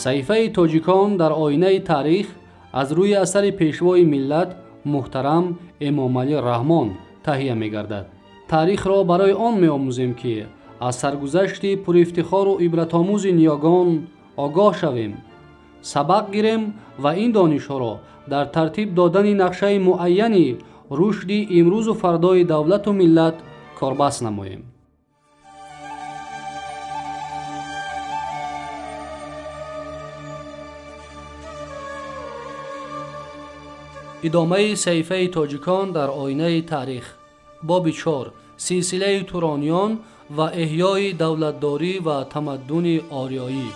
صحیفه تاجیکان در آینه تاریخ از روی اثر پیشوای ملت محترم امام علی رحمان تهیه می گردد. تاریخ را برای آن می آموزیم که از سرگذشت پر افتخار و عبرت آموز نیاگان آگاه شویم، سبق گیریم و این دانش ها را در ترتیب دادن نقشه معینی رشد امروز و فردای دولت و ملت کاربست نماییم. ادامه صحیفه تاجیکان در آینه تاریخ. باب 4: سلسله تورانیان و احیای دولتداری و تمدن آریایی.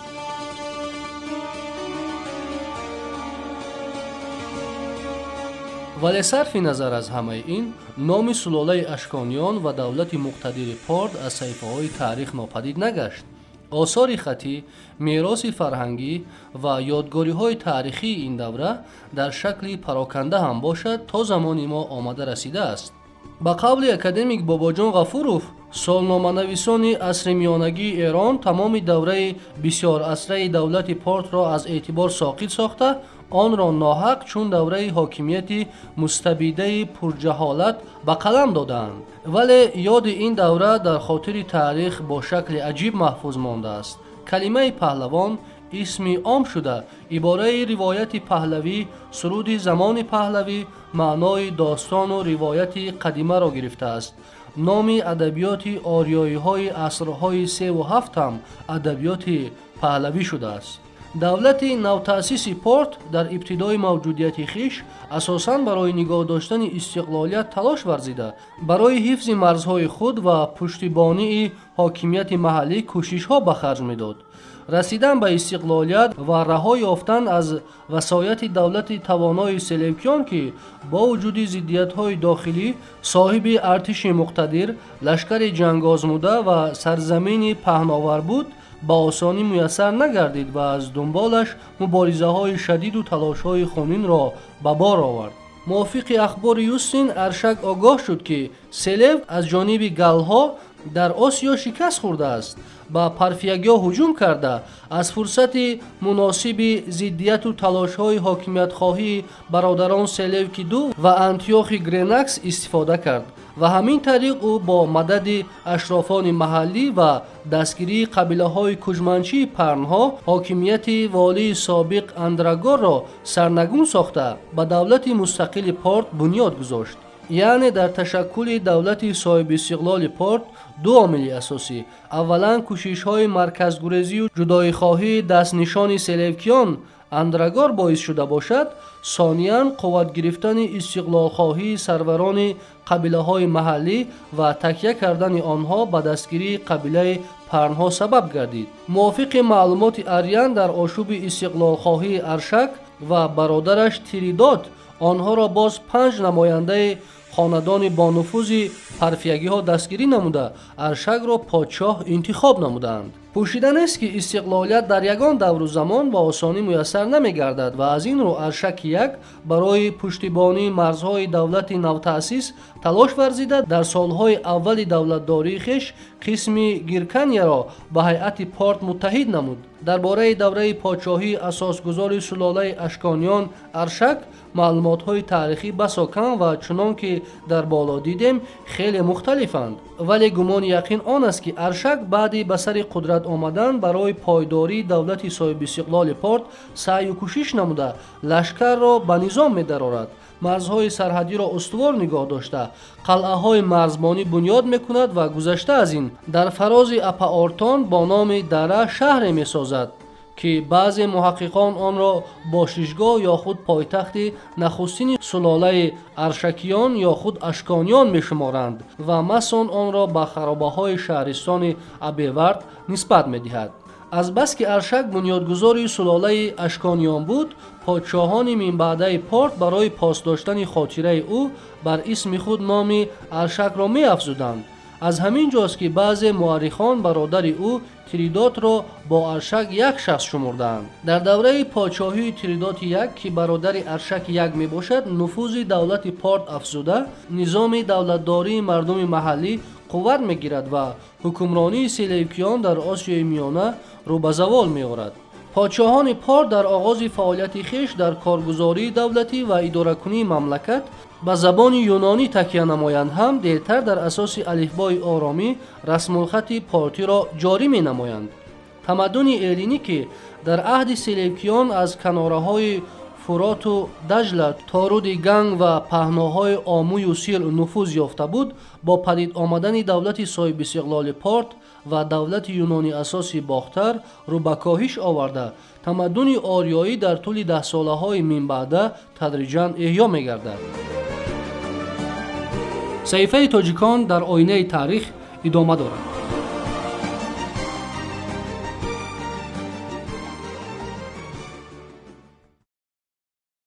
ولی صرف نظر از همه این، نام سلاله اشکانیان و دولت مقتدر پارد از صحیفه های تاریخ ناپدید نگشت. آثار خطی، میراث فرهنگی و یادگاری های تاریخی این دوره در شکل پراکنده هم باشد تا زمان ما آمده رسیده است. با قول اکادمیک باباجان غفورов، سالنامه‌نویسان عصر میانگی ایران تمام دوره بسیار عصره دولت پارت را از اعتبار ساقط ساخته، آن را ناحق چون دوره حاکمیت مستبیده پرجهالت به قلم دادند. ولی یاد این دوره در خاطر تاریخ با شکل عجیب محفوظ مانده است. کلمه پهلوان اسمی عام شده عباره روایت پهلوی، سرود زمان پهلوی، معنای داستان و روایت قدیمه را گرفته است. نام ادبیات آریایی های عصرهای 3 و 7 هم ادبیات پهلوی شده است. دولت نوتأسیس پارت در ابتدای موجودیت خویش اساساً برای نگاه داشتن استقلالیت تلاش ورزیده، برای حفظ مرزهای خود و پشتیبانی حاکمیت محلی کوشش‌ها به خرج می‌داد. رسیدن به استقلالیت و رها یافتن از وصایت دولت توانای سلجوکیان که با وجود ضدیت‌های داخلی صاحب ارتش مقتدر، لشکر جنگ آزموده و سرزمین پهناور بود، با آسانی میسر نگردید و از دنبالش مبارزه های شدید و تلاش های خونین را به بار آورد. موافق اخبار یوستین، ارشک آگاه شد که سلو از جانب گلها در آسیا شکست خورده است. با پرفیگیا هجوم کرده از فرصت مناسب ضدیت و تلاش های حاکمیت خواهی برادران سلوکی-II و انتیوخ گرینکس استفاده کرد و همین طریق او با مدد اشرافان محلی و دستگیری قبیله های کجمنچی پرنها حاکمیت والی سابق اندرگار را سرنگون ساخته به دولت مستقل پارت بنیاد گذاشت. یعنی در تشکل دولت صاحب استقلال پارت دو عامل اساسی: اولا کوشش‌های مرکزگریزی و جدایی خواهی دست نشان سلجوکیان اندرگار باعث شده باشد، ثانیاً قوت گرفتن استقلال خواهی سروران قبیله های محلی و تکیه کردن آنها به دستگیری قبیله پرنها سبب گردید. موافق معلومات آریان در آشوب استقلال خواهی ارشک و برادرش تریدات، آنها را باز 5 نماینده خاندان با نفوذ پرفیگی ها دستگیری نموده ارشک را پادشاه انتخاب نمودند. پوشیدن است که استقلالیت در یگان دور و زمان با آسانی میسر نمی گردد و از این رو ارشک یک برای پشتیبانی مرزهای دولت نوتأسیس تلاش ورزیده در سالهای اول دولتداری خویش قسم گیرکنیه را به هیئت پارت متحد نمود. درباره دوره پادشاهی اساسگذار سلاله اشکانیان ارشک معلومات‌های تاریخی بسا کم و چنان که در بالا دیدیم خیلی مختلفند، ولی گمان یقین آن است که ارشک بعد به سر قدرت آمدن برای پایداری دولت صاحب استقلال پارت سعی و کوشش نموده لشکر را به نظام می‌درآورد، مرزهای سرحدی را استوار نگاه داشته، قلعه‌های مرزبانی بنیاد می‌کند و گذشته از این در فراز اپا آرتان با نام دره شهر می‌سازد که بعضی محققان آن را باشیشگاه یا خود پایتخت نخستین سلاله ارشکیان یا خود اشکانیان می‌شمارند و مسون آن را به خرابه‌های شهرستان ابیورد نسبت می‌دهد. از بس که ارشک بنیادگذار سلاله اشکانیان بود، پادشاهان من بعده پارت برای پاس داشتن خاطره او بر اسم خود نام ارشک را می‌افزودند. از همین جاست که بعضی مورخان برادر او تریدات را با ارشک یک شخص شمردند. در دوره پادشاهی تریدات یک که برادر ارشک یک می باشد، نفوذ دولت پارت افزوده، نظام دولتداری مردم محلی قوت می گیرد و حکمرانی سلجوکیان در آسیای میانه رو به زوال می آورد. پادشاهان پارت در آغاز فعالیت خیش در کارگزاری دولتی و اداره‌کنی مملکت به زبان یونانی تکیه نمایند هم دیرتر در اساس الفبای آرامی رسم الخط پارتی را جاری می نمایند. تمدن ایرانی که در عهد سلجوکیان از کناره‌های فرات و دجله تا رود گنگ و پهناهای آموی و سیل نفوذ یافته بود، با پدید آمدن دولت صاحب استقلال پارت و دولت یونانی اساسی باختر رو به کاهش آورده، تمدن آریایی در طول 10 ساله‌های من بعد تدریجاً احیا می‌گردد. صحیفه تاجیکان در آینه تاریخ ادامه دارد.